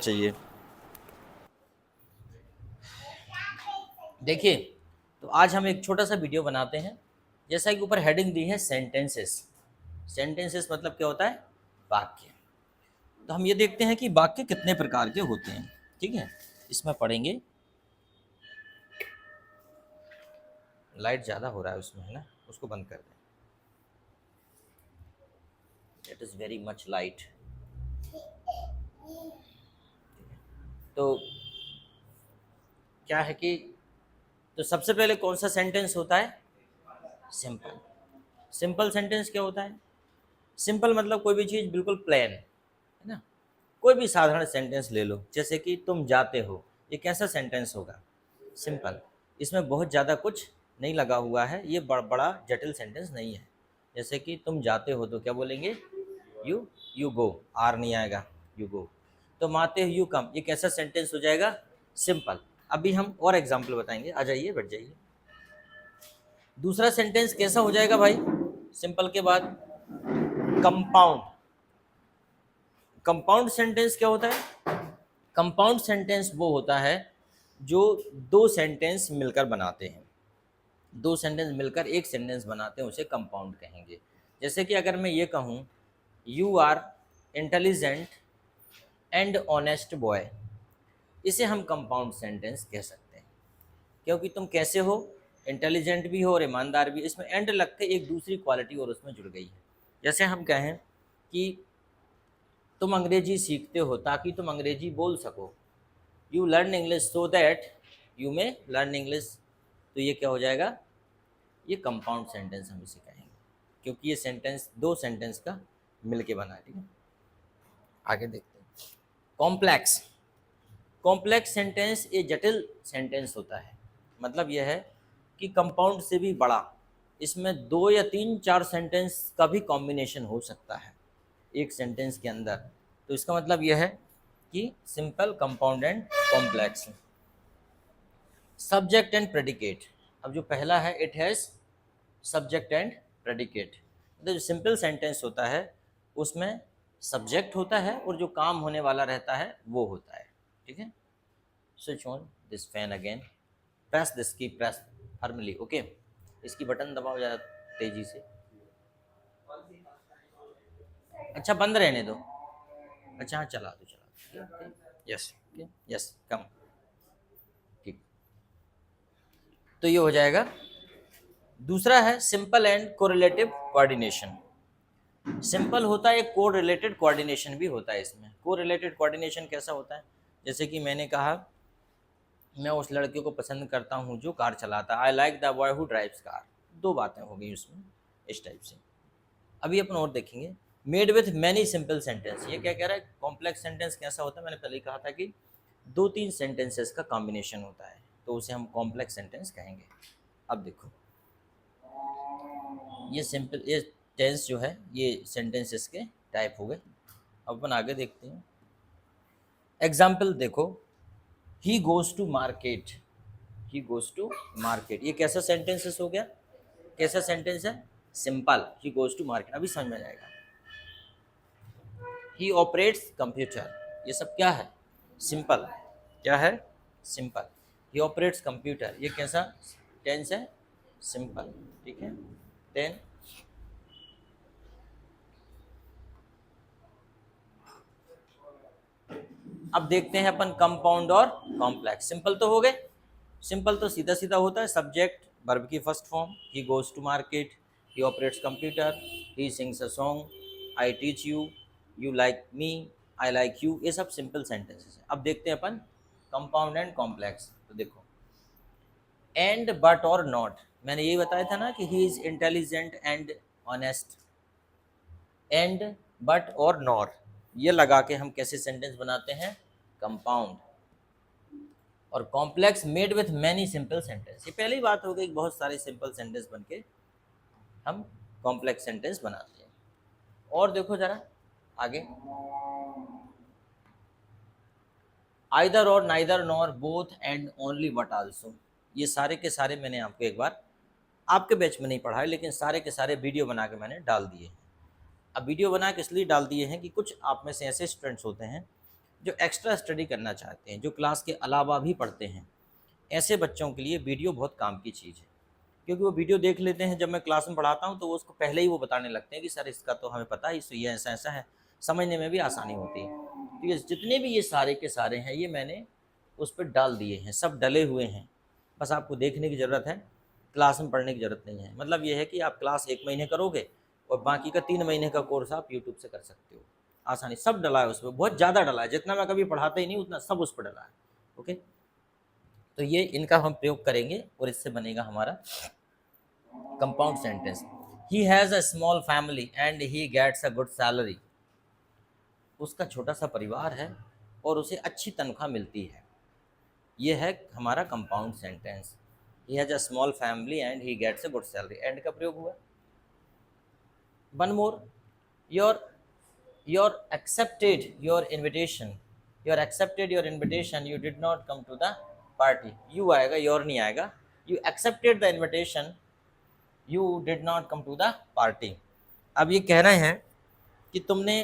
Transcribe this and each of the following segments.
चाहिए। देखिए, तो आज हम एक छोटा सा वीडियो बनाते हैं। जैसा कि ऊपर हेडिंग दी है सेंटेंसेस। सेंटेंसेस मतलब क्या होता है? वाक्य। तो हम ये देखते हैं कि वाक्य कितने प्रकार के होते हैं। ठीक है, इसमें पढ़ेंगे। लाइट ज़्यादा हो रहा है उसमें, है ना, उसको बंद कर दें। It is very much light. तो क्या है कि तो सबसे पहले कौन सा सेंटेंस होता है? सिंपल। सिंपल सेंटेंस क्या होता है? सिंपल मतलब कोई भी चीज़ बिल्कुल प्लेन, है ना। कोई भी साधारण सेंटेंस ले लो, जैसे कि तुम जाते हो, ये कैसा सेंटेंस होगा? सिंपल। इसमें बहुत ज़्यादा कुछ नहीं लगा हुआ है, ये बड़ा जटिल सेंटेंस नहीं है। जैसे कि तुम जाते हो तो क्या बोलेंगे? यू यू गो, आर नहीं आएगा, यू गो। तुम आते हो, यू कम, ये कैसा सेंटेंस हो जाएगा? सिंपल। अभी हम और एग्जाम्पल बताएंगे, आ जाइए, बैठ जाइए। दूसरा सेंटेंस कैसा हो जाएगा भाई सिंपल के बाद? कंपाउंड। कंपाउंड सेंटेंस क्या होता है? कंपाउंड सेंटेंस वो होता है जो दो सेंटेंस मिलकर बनाते हैं। दो सेंटेंस मिलकर एक सेंटेंस बनाते हैं, उसे कंपाउंड कहेंगे। जैसे कि अगर मैं ये कहूँ, you are intelligent and honest boy, इसे हम कंपाउंड सेंटेंस कह सकते हैं। क्योंकि तुम कैसे हो, इंटेलिजेंट भी हो और ईमानदार भी, इसमें एंड लग के एक दूसरी क्वालिटी और उसमें जुड़ गई है। जैसे हम कहें कि तुम अंग्रेजी सीखते हो ताकि तुम अंग्रेजी बोल सको, you learn English so that you may learn English, तो ये क्या हो जाएगा? ये कंपाउंड सेंटेंस हम इसे कहेंगे, क्योंकि ये सेंटेंस दो सेंटेंस का मिलके बना है। ठीक है, आगे देखते हैं। कॉम्प्लेक्स। कॉम्प्लेक्स सेंटेंस ये जटिल सेंटेंस होता है। मतलब यह है कि कंपाउंड से भी बड़ा, इसमें दो या तीन चार सेंटेंस का भी कॉम्बिनेशन हो सकता है एक सेंटेंस के अंदर। तो इसका मतलब यह है कि simple, compound and complex. Subject and predicate. अब जो पहला है, it has subject and predicate. मतलब जो सिंपल सेंटेंस होता है उसमें सब्जेक्ट होता है और जो काम होने वाला रहता है वो होता है। ठीक है, switch on this fan again, press this की, प्रेस फर्मली, ओके। इसकी बटन दबाओ ज़्यादा तेजी से। अच्छा, बंद रहने दो। अच्छा हाँ, चला दो, चला दो। यस, यस, कम। ठीक, तो ये हो जाएगा। दूसरा है simple and correlative coordination. Simple होता है, एक को रिलेटेड कोऑर्डिनेशन भी होता है इसमें। को रिलेटेड कोऑर्डिनेशन कैसा होता है? जैसे कि मैंने कहा, मैं उस लड़के को पसंद करता हूँ जो कार चलाता है, I like the boy who drives car. दो बातें हो गई उसमें, इस टाइप से। अभी अपन और देखेंगे, made with many simple sentence. ये क्या कह रहा है? कॉम्प्लेक्स सेंटेंस कैसा होता है? मैंने पहले ही कहा था कि दो तीन सेंटेंसेस का कॉम्बिनेशन होता है, तो उसे हम कॉम्प्लेक्स सेंटेंस कहेंगे। अब देखो, ये सिंपल, ये टेंस जो है, ये सेंटेंसेस के टाइप हो गए। अब अपन आगे देखते हैं। एग्जाम्पल देखो, he goes to market. He goes to market, ये कैसा सेंटेंसेस हो गया? कैसा सेंटेंस है? Simple. He goes to market, अभी समझ में आएगा। ही ऑपरेट्स कंप्यूटर, ये सब क्या है? सिंपल। क्या है? सिंपल। ही ऑपरेट्स कंप्यूटर, ये कैसा टेंस है? सिंपल। ठीक है, देन अब देखते हैं अपन कंपाउंड और कॉम्प्लेक्स। सिंपल तो हो गए। सिंपल तो सीधा सीधा होता है, सब्जेक्ट वर्ब की first form, he goes to market, he operates computer, he sings a song, I teach you, you like me, I like you, ये सब सिंपल सेंटेंसेस हैं। अब देखते हैं अपन कंपाउंड एंड कॉम्प्लेक्स। तो देखो, एंड बट और नॉट, मैंने यही बताया था ना कि he is intelligent and honest. And but और नॉट, ये लगा के हम कैसे सेंटेंस बनाते हैं? कंपाउंड। और complex, made with many simple sentence, ये पहली बात हो गई, बहुत सारे सिंपल सेंटेंस बन के हम कॉम्प्लेक्स सेंटेंस बनाते हैं। और देखो जरा आगे, आइदर और, neither, nor, both, and, only, but also, ये सारे के सारे मैंने आपको एक बार आपके बैच में नहीं पढ़ाए, लेकिन सारे के सारे वीडियो बना के मैंने डाल दिए हैं। अब वीडियो बना के इसलिए डाल दिए हैं कि कुछ आप में से ऐसे स्टूडेंट्स होते हैं जो एक्स्ट्रा स्टडी करना चाहते हैं, जो क्लास के अलावा भी पढ़ते हैं, ऐसे बच्चों के लिए वीडियो बहुत काम की चीज़ है। क्योंकि वो वीडियो देख लेते हैं, जब मैं क्लास में पढ़ाता हूँ तो वो उसको पहले ही वो बताने लगते हैं कि सर इसका तो हमें पता है, इस ये ऐसा ऐसा है, समझने में भी आसानी होती है। तो ये जितने भी ये सारे के सारे हैं, ये मैंने उस पर डाल दिए हैं, सब डले हुए हैं। बस आपको देखने की ज़रूरत है, क्लास में पढ़ने की ज़रूरत नहीं है। मतलब ये है कि आप क्लास 1 महीने करोगे और बाकी का 3 महीने का कोर्स आप यूट्यूब से कर सकते हो आसानी। सब डला है उसमें, बहुत ज़्यादा डला है, जितना मैं कभी पढ़ाता ही नहीं उतना सब उस पर डला है। ओके, तो ये इनका हम प्रयोग करेंगे और इससे बनेगा हमारा compound sentence. He has a small family and he gets a good salary. उसका छोटा सा परिवार है और उसे अच्छी तनख्वाह मिलती है। ये है हमारा compound sentence. He has a small family and he gets a good salary, and का प्रयोग हुआ। One more, your your accepted your invitation, your accepted your invitation, you did not come to the party। you आएगा, your नहीं आएगा। you accepted the invitation, you did not come to the party। अब ये कह रहे हैं कि तुमने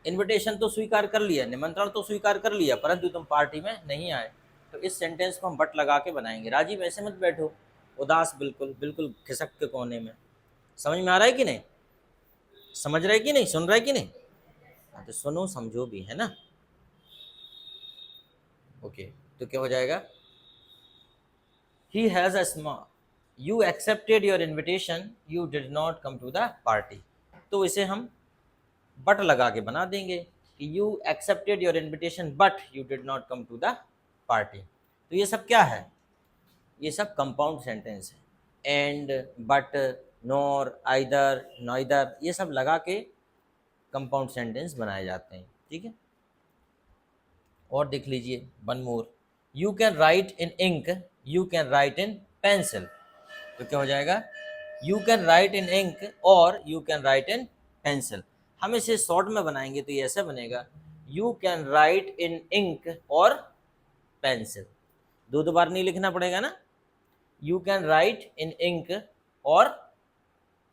इनविटेशन तो स्वीकार कर लिया, निमंत्रण तो स्वीकार कर लिया, परंतु तुम पार्टी में नहीं आए। तो इस सेंटेंस को हम बट लगा के बनाएंगे। राजीव ऐसे मत बैठो उदास, बिल्कुल बिल्कुल खिसक के कोने में। समझ में आ रहा है कि नहीं? समझ रहे कि नहीं? सुन रहे कि नहीं? हाँ, तो सुनो समझो भी, है ना? ओके, तो क्या हो जाएगा? He has a small, you accepted your invitation, you did not come to the party. तो इसे हम बट लगा के बना देंगे कि you accepted your invitation but you did not come to the party. तो ये सब क्या है? ये सब कंपाउंड सेंटेंस है। And, but, nor, either, neither, ये सब लगा के कंपाउंड सेंटेंस बनाए जाते हैं। ठीक है, और देख लीजिए one more, you can write in ink, you can write in pencil. तो क्या हो जाएगा? You can write in ink और you can write in pencil. हम इसे शॉर्ट में बनाएंगे तो ये ऐसा बनेगा, you can write in ink और पेंसिल। दो दो बार नहीं लिखना पड़ेगा ना, you can write in ink और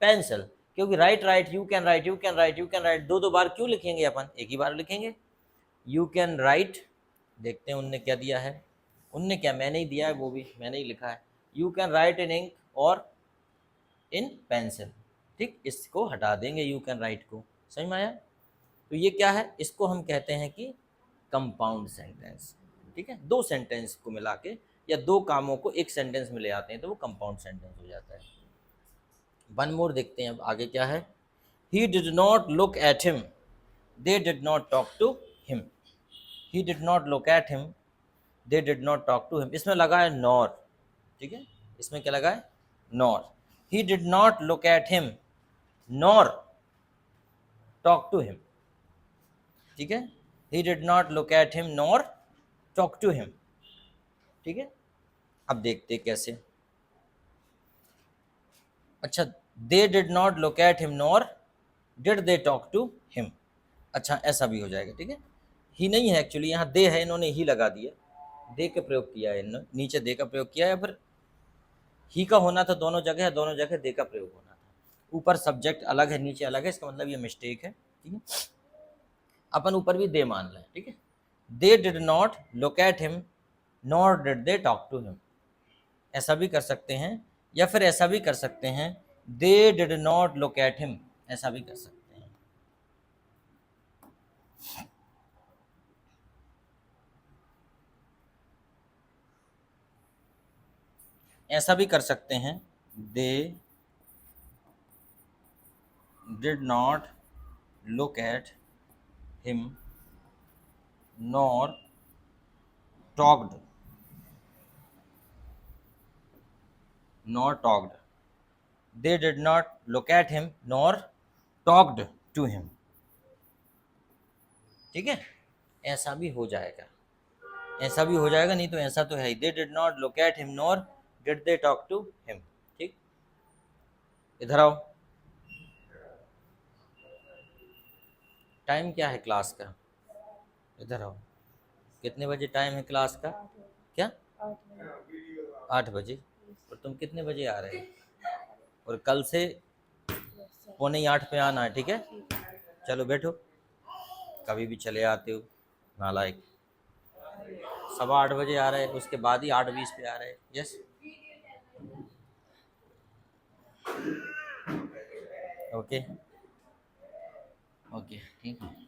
पेंसिल। क्योंकि write write, you can write, you can write, you can right, दो दो बार क्यों लिखेंगे? अपन एक ही बार लिखेंगे। यू कैन राइट, देखते हैं उनने क्या दिया है। उनने क्या, मैंने ही दिया है, वो भी मैंने ही लिखा है। You can write in ink or in pencil. ठीक, इसको हटा देंगे यू कैन राइट को। समझ में आया? तो ये क्या है? इसको हम कहते हैं कि कंपाउंड सेंटेंस। ठीक है, दो सेंटेंस को मिला के या दो कामों को एक सेंटेंस में ले आते हैं तो वो कंपाउंड सेंटेंस हो जाता है। वन मोर देखते हैं अब आगे क्या है। He did not look at him, they did not talk to him. He did not look at him, they did not talk to him. इसमें लगा है नॉर। ठीक है, इसमें क्या लगा है? Nor. He did not look at him nor talk to him. ठीक है, he did not look at him nor talk to him. ठीक है, अब देखते कैसे। अच्छा, they did not look at him nor did they talk to him. अच्छा, ऐसा भी हो जाएगा। ठीक है, ही नहीं है एक्चुअली, यहाँ दे है, इन्होंने ही लगा दिया, दे का प्रयोग किया है इन्होंने, नीचे दे का प्रयोग किया है, पर ही का होना था दोनों जगह है, दोनों जगह दे का प्रयोग होना था। ऊपर सब्जेक्ट अलग है, नीचे अलग है, इसका मतलब ये मिस्टेक है। ठीक है, अपन ऊपर भी दे मान लें। ठीक है, they did not look at him nor did they talk to him. ऐसा भी कर सकते हैं, या फिर ऐसा भी कर सकते हैं, दे did not look at him. ऐसा भी कर सकते हैं। ऐसा भी कर सकते हैं, दे did not look at him nor talked, nor talked. They did not look at him nor talked to him। ठीक है, ऐसा भी हो जाएगा, ऐसा भी हो जाएगा, नहीं तो ऐसा तो है ही। They did not look at him nor did they talk to him। ठीक, इधर आओ। टाइम क्या है क्लास का? इधर आओ। कितने बजे टाइम है क्लास का? क्या? 8 बजे। और तुम कितने बजे आ रहे हो? और कल से 7:45 पे आना है। ठीक है, चलो बैठो, कभी भी चले आते हो। नालायक। 8:15 आ रहे, उसके बाद ही 8:20 पे आ रहे। यस, ओके ओके, ठीक है।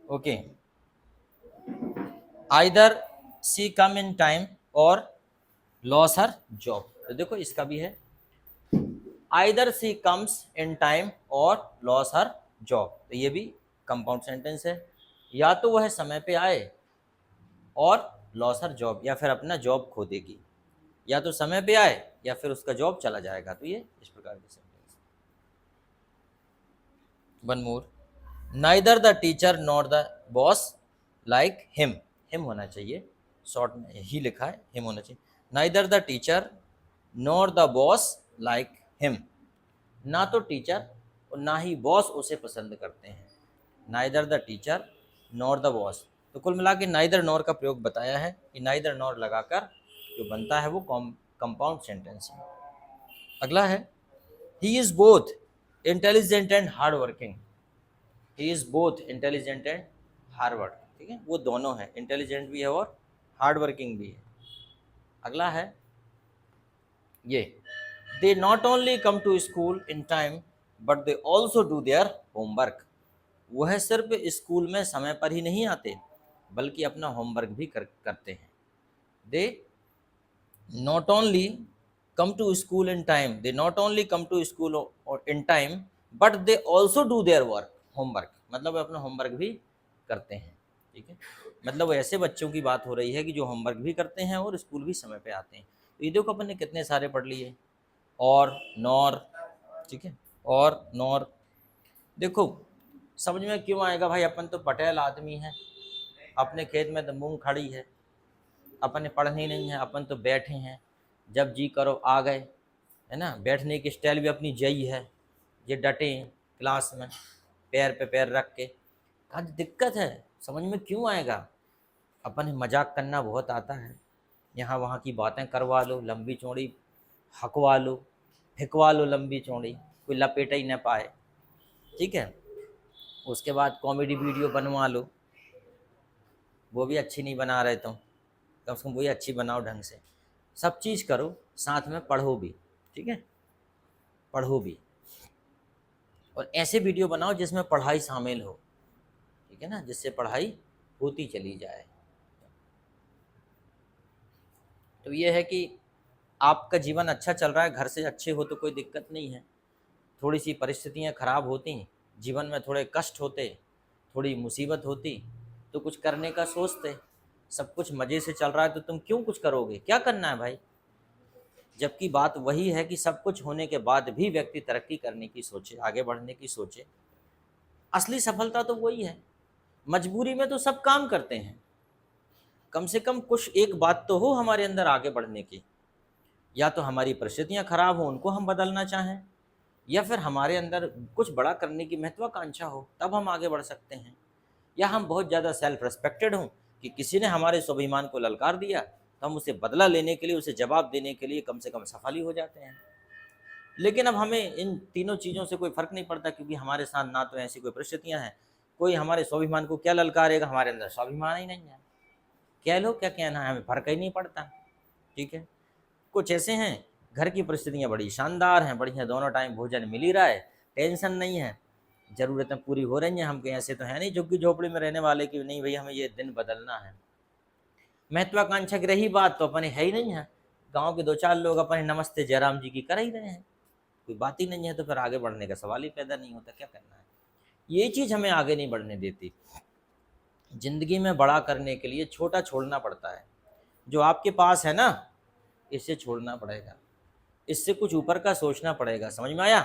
Okay, either she come in time or lose her job. तो देखो इसका भी है, either she comes in time or lose her job, तो ये भी कंपाउंड सेंटेंस है। या तो वह समय पे आए और लॉस हर जॉब, या फिर अपना जॉब खो देगी। या तो समय पे आए या फिर उसका जॉब चला जाएगा। तो ये इस प्रकार के sentence. One more, neither the teacher nor the boss like him. Him होना चाहिए, शॉर्ट में ही लिखा है, हिम होना चाहिए। Neither the teacher nor the boss like him. ना तो टीचर और ना ही बॉस उसे पसंद करते हैं। Neither the teacher nor the boss, तो कुल मिला के नाइदर नॉर का प्रयोग बताया है कि नाइदर नॉर लगाकर जो बनता है वो कंपाउंड सेंटेंस है। अगला है, he is both intelligent and hard working. He is both intelligent and hard work, ठीक है, वो दोनों है, इंटेलिजेंट भी है और हार्ड वर्किंग भी है। अगला है ये, they not only come to school in time but they also do their homework. वह सिर्फ स्कूल में समय पर ही नहीं आते बल्कि अपना होमवर्क भी करते हैं। They not only come to school in time, they not only come to school in time but they also do their work, homework, मतलब वे अपना होमवर्क भी करते हैं। ठीक है, मतलब ऐसे बच्चों की बात हो रही है कि जो होमवर्क भी करते हैं और स्कूल भी समय पे आते हैं। तो ये देखो अपन ने कितने सारे पढ़ लिए, और नॉर, ठीक है, और नॉर। देखो समझ में क्यों आएगा भाई, अपन तो पटेल आदमी हैं, अपने खेत में तो मूंग खड़ी है, अपन ने पढ़नी नहीं है, अपन तो बैठे हैं, जब जी करो आ गए, है ना। बैठने की स्टाइल भी अपनी जई है, ये डटे हैं क्लास में पैर पे पैर रख के। आज दिक्कत है, समझ में क्यों आएगा। अपन मजाक करना बहुत आता है, यहाँ वहाँ की बातें करवा लो, लंबी चौड़ी हकवा लो, फिकवा लो लंबी चौड़ी, कोई लपेट ही न पाए। ठीक है, उसके बाद कॉमेडी वीडियो बनवा लो, वो भी अच्छी नहीं बना रहे तुम, कम से कम वही अच्छी बनाओ ढंग से। सब चीज़ करो, साथ में पढ़ो भी, ठीक है, पढ़ो भी, और ऐसे वीडियो बनाओ जिसमें पढ़ाई शामिल हो, ठीक है ना, जिससे पढ़ाई होती चली जाए। तो ये है कि आपका जीवन अच्छा चल रहा है, घर से अच्छे हो तो कोई दिक्कत नहीं है। थोड़ी सी परिस्थितियाँ खराब होती, जीवन में थोड़े कष्ट होते, थोड़ी मुसीबत होती, तो कुछ करने का सोचते। सब कुछ मज़े से चल रहा है तो तुम क्यों कुछ करोगे, क्या करना है भाई। जबकि बात वही है कि सब कुछ होने के बाद भी व्यक्ति तरक्की करने की सोचे, आगे बढ़ने की सोचे। असली सफलता तो वही है। मजबूरी में तो सब काम करते हैं, कम से कम कुछ एक बात तो हो हमारे अंदर आगे बढ़ने की। या तो हमारी परिस्थितियाँ खराब हो, उनको हम बदलना चाहें, या फिर हमारे अंदर कुछ बड़ा करने की महत्वाकांक्षा हो, तब हम आगे बढ़ सकते हैं। या हम बहुत ज़्यादा सेल्फ रेस्पेक्टेड हों कि किसी ने हमारे स्वाभिमान को ललकार दिया तो हम उसे बदला लेने के लिए, उसे जवाब देने के लिए कम से कम सफल ही हो जाते हैं। लेकिन अब हमें इन तीनों चीज़ों से कोई फ़र्क नहीं पड़ता, क्योंकि हमारे साथ ना तो ऐसी कोई परिस्थितियाँ हैं, कोई हमारे स्वाभिमान को क्या ललकारेगा, हमारे अंदर स्वाभिमान ही नहीं है। कह लो क्या कहना है, हमें फ़र्क ही नहीं पड़ता। ठीक है, कुछ ऐसे हैं घर की परिस्थितियाँ बड़ी शानदार हैं, बढ़िया, दोनों टाइम भोजन मिल ही रहा है, टेंशन नहीं है, ज़रूरतें पूरी हो रही हैं। हम कहीं ऐसे तो हैं नहीं झुग्गी झोपड़ी में रहने वाले कि नहीं भाई हमें ये दिन बदलना है। महत्वाकांक्षा की रही बात तो अपने है ही नहीं है, गांव के 2-4 लोग अपने नमस्ते जयराम जी की कर ही रहे हैं, कोई बात ही नहीं है, तो फिर आगे बढ़ने का सवाल ही पैदा नहीं होता, क्या करना है। ये चीज़ हमें आगे नहीं बढ़ने देती। ज़िंदगी में बड़ा करने के लिए छोटा छोड़ना पड़ता है। जो आपके पास है ना, इसे छोड़ना पड़ेगा, इससे कुछ ऊपर का सोचना पड़ेगा। समझ में आया।